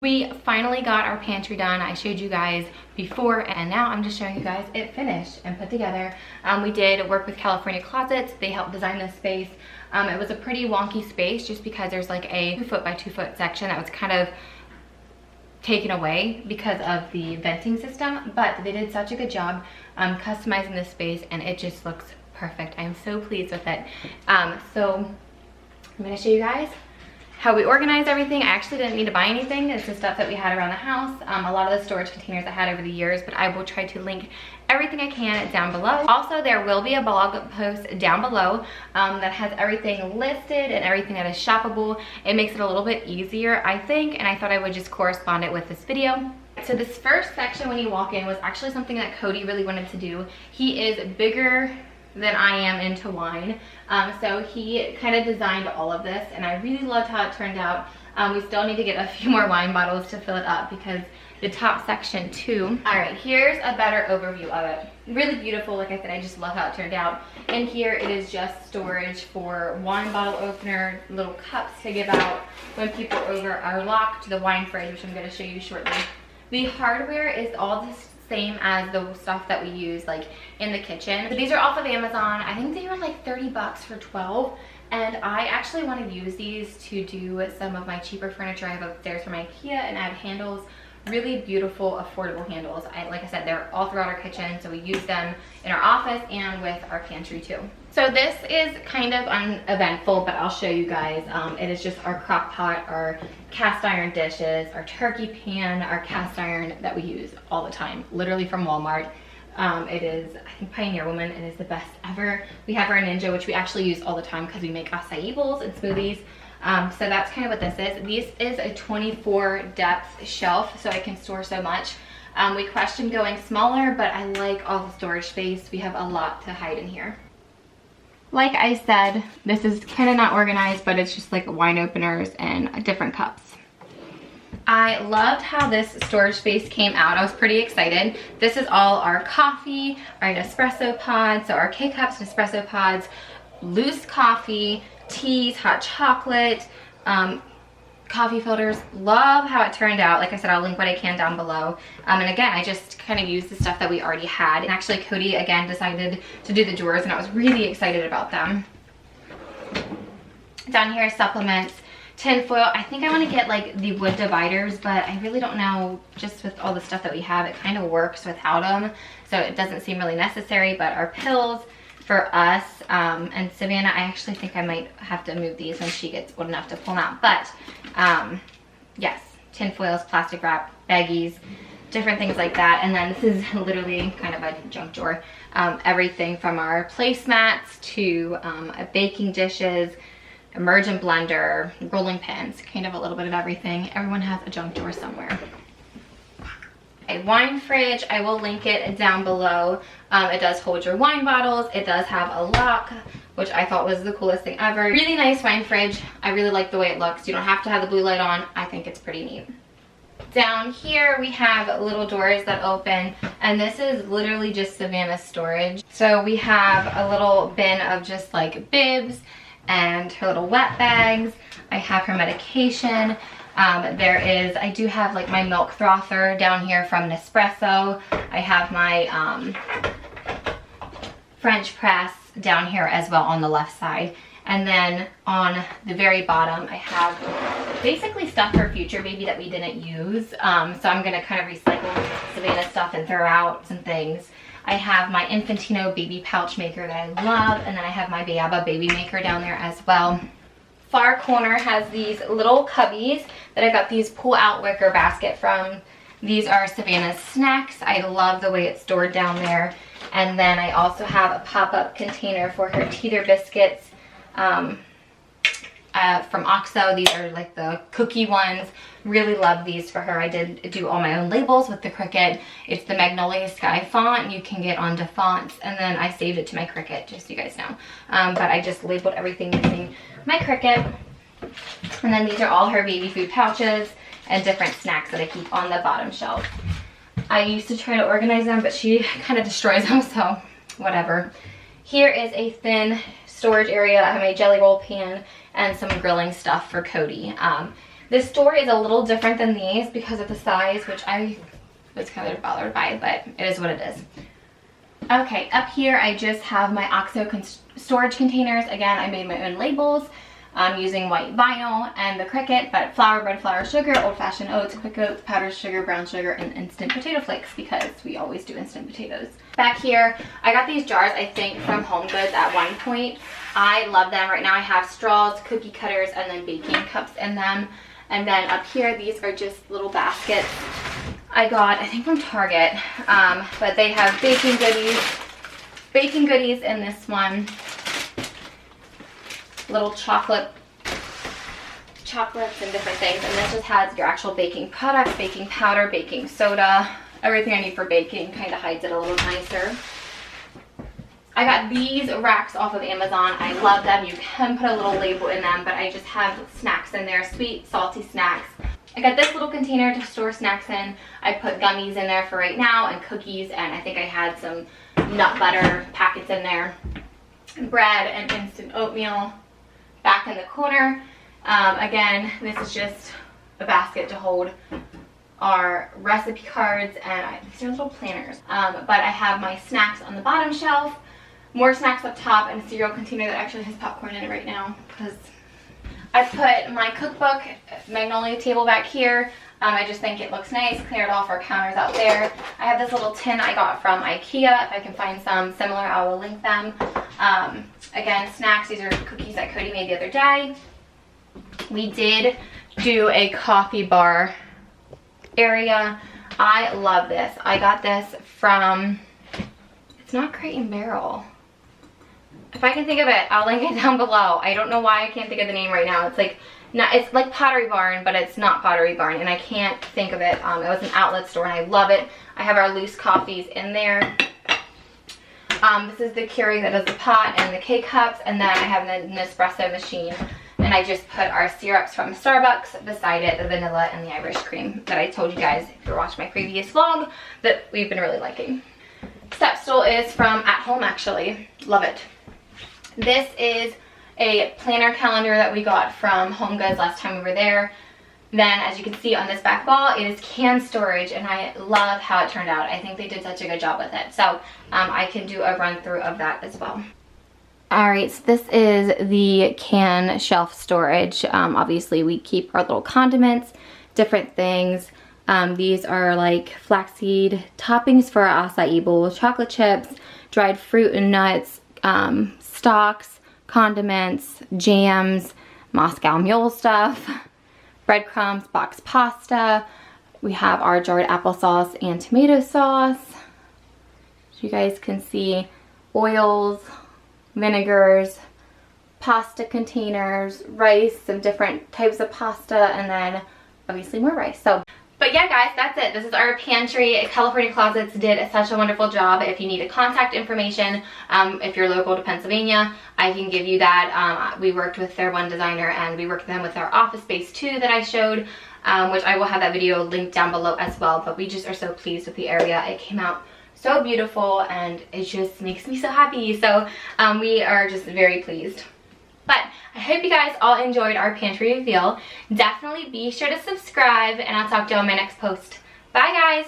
We finally got our pantry done. I showed you guys before, and now I'm just showing you guys it finished and put together. We did work with California Closets. They helped design this space. It was a pretty wonky space just because there's like a 2 foot by 2 foot section that was kind of taken away because of the venting system, but they did such a good job customizing this space, and it just looks perfect. I'm so pleased with it. So I'm gonna show you guys how we organize everything. I actually didn't need to buy anything. It's the stuff that we had around the house. A lot of the storage containers I had over the years, but I will try to link everything I can down below. Also, there will be a blog post down below that has everything listed and everything that is shoppable. It makes it a little bit easier, I think, and I thought I would just correspond it with this video. So this first section when you walk in was actually something that Cody really wanted to do. He is bigger than I am into wine. So he kind of designed all of this, and I really loved how it turned out. We still need to get a few more wine bottles to fill it up because the top section too. All right, here's a better overview of it. Really beautiful, like I said, I just love how it turned out. In here, it is just storage for wine bottle opener, little cups to give out when people over are locked, the wine fridge, which I'm gonna show you shortly. The hardware is all this same as the stuff that we use like in the kitchen. So these are off of Amazon. I think they were like 30 bucks for 12, and I actually want to use these to do some of my cheaper furniture I have upstairs from IKEA and add handles. Really beautiful, affordable handles. Like I said, they're all throughout our kitchen, so we use them in our office and with our pantry too. So this is kind of uneventful, but I'll show you guys. It is just our crock pot, our cast iron dishes, our turkey pan, our cast iron that we use all the time, literally from Walmart. It is, I think, Pioneer Woman. It is the best ever. We have our Ninja, which we actually use all the time because we make acai bowls and smoothies. So that's kind of what this is. This is a 24 depth shelf, so I can store so much. We questioned going smaller, but I like all the storage space. We have a lot to hide in here. Like I said, this is kind of not organized, but it's just like wine openers and different cups. I loved how this storage space came out. I was pretty excited. This is all our coffee, our Nespresso pods, so our K-Cups, Nespresso pods, loose coffee, teas, hot chocolate, coffee filters. Love how it turned out. Like I said, I'll link what I can down below. And again, I just kind of used the stuff that we already had. And actually Cody again decided to do the drawers, and I was really excited about them. Down here, supplements, tin foil. I think I want to get like the wood dividers, but I really don't know, just with all the stuff that we have, it kind of works without them. So it doesn't seem really necessary. But our pills for us, and Savannah, I actually think I might have to move these when she gets old enough to pull them out. But yes, tin foils, plastic wrap, baggies, different things like that. And then this is literally kind of a junk drawer. Everything from our placemats to baking dishes, immersion blender, rolling pins, kind of a little bit of everything. Everyone has a junk drawer somewhere. A wine fridge, I will link it down below. It does hold your wine bottles. It does have a lock, which I thought was the coolest thing ever. Really nice wine fridge. I really like the way it looks. You don't have to have the blue light on. I think it's pretty neat. Down here we have little doors that open, and this is literally just Savannah's storage. So we have a little bin of just like bibs and her little wet bags. I have her medication. I do have like my milk frother down here from Nespresso. I have my French press down here as well on the left side. And then on the very bottom, I have basically stuff for future baby that we didn't use. So I'm gonna kind of recycle Savannah's stuff and throw out some things. I have my Infantino baby pouch maker that I love, and then I have my Biaba baby maker down there as well. Far corner has these little cubbies that I got these pull-out wicker basket from. These are Savannah's snacks. I love the way it's stored down there. And then I also have a pop-up container for her teeter biscuits from Oxo. These are like the cookie ones. Really love these for her. I did do all my own labels with the Cricut. It's the Magnolia Sky font. You can get onto fonts, and then I saved it to my Cricut, just so you guys know. But I just labeled everything using my Cricut. And then these are all her baby food pouches and different snacks that I keep on the bottom shelf. I used to try to organize them, but she kind of destroys them, so whatever. Here is a thin storage area. I have my jelly roll pan and some grilling stuff for Cody. This door is a little different than these because of the size, which I was kind of bothered by, but it is what it is. Okay, up here I just have my Oxo storage containers. Again, I made my own labels using white vinyl and the Cricut, but flour, bread flour, sugar, old-fashioned oats, quick oats, powdered sugar, brown sugar, and instant potato flakes because we always do instant potatoes. Back here, I got these jars, I think, from Home Goods at one point. I love them. Right now I have straws, cookie cutters, and then baking cups in them. And then up here, these are just little baskets I got, I think, from Target. But they have baking goodies in this one. Little chocolates and different things. And this just has your actual baking products, baking powder, baking soda, everything I need for baking. Kind of hides it a little nicer. I got these racks off of Amazon. I love them. You can put a little label in them, but I just have snacks in there, sweet, salty snacks. I got this little container to store snacks in. I put gummies in there for right now and cookies, and I think I had some nut butter packets in there. Bread and instant oatmeal back in the corner. Again, this is just a basket to hold our recipe cards, and these are little planners. But I have my snacks on the bottom shelf, more snacks up top, and a cereal container that actually has popcorn in it right now because I put my cookbook magnolia table back here. I just think it looks nice. Cleared off our counters out there. I have this little tin I got from IKEA. If I can find some similar, I will link them. Again, snacks. These are cookies that Cody made the other day. We did do a coffee bar area. I love this. I got this from, it's not Crate & Barrel. If I can think of it, I'll link it down below. I don't know why I can't think of the name right now. It's like, it's like Pottery Barn, but it's not Pottery Barn, and I can't think of it. It was an outlet store, and I love it. I have our loose coffees in there. This is the Keurig that does the pot and the K-cups, and then I have the Nespresso machine, and I just put our syrups from Starbucks beside it, the vanilla and the Irish cream that I told you guys, if you're watching my previous vlog, that we've been really liking. Step stool is from At Home, actually. Love it. This is a planner calendar that we got from Home Goods last time we were there. Then, as you can see on this back wall, it is can storage, and I love how it turned out. I think they did such a good job with it. So I can do a run through of that as well. Alright, so this is the can shelf storage. Obviously we keep our little condiments, different things. These are like flaxseed toppings for our acai bowl, chocolate chips, dried fruit and nuts, stocks, condiments, jams, Moscow Mule stuff, breadcrumbs, box pasta. We have our jarred applesauce and tomato sauce. So you guys can see oils, vinegars, pasta containers, rice, some different types of pasta, and then obviously more rice. But yeah, guys, that's it. This is our pantry. California Closets did such a wonderful job. If you need a contact information, if you're local to Pennsylvania, I can give you that. We worked with their one designer, and we worked with them with our office space too that I showed, which I will have that video linked down below as well. But we just are so pleased with the area. It came out so beautiful, and it just makes me so happy. So we are just very pleased. But I hope you guys all enjoyed our pantry reveal. Definitely be sure to subscribe, and I'll talk to you on my next post. Bye, guys.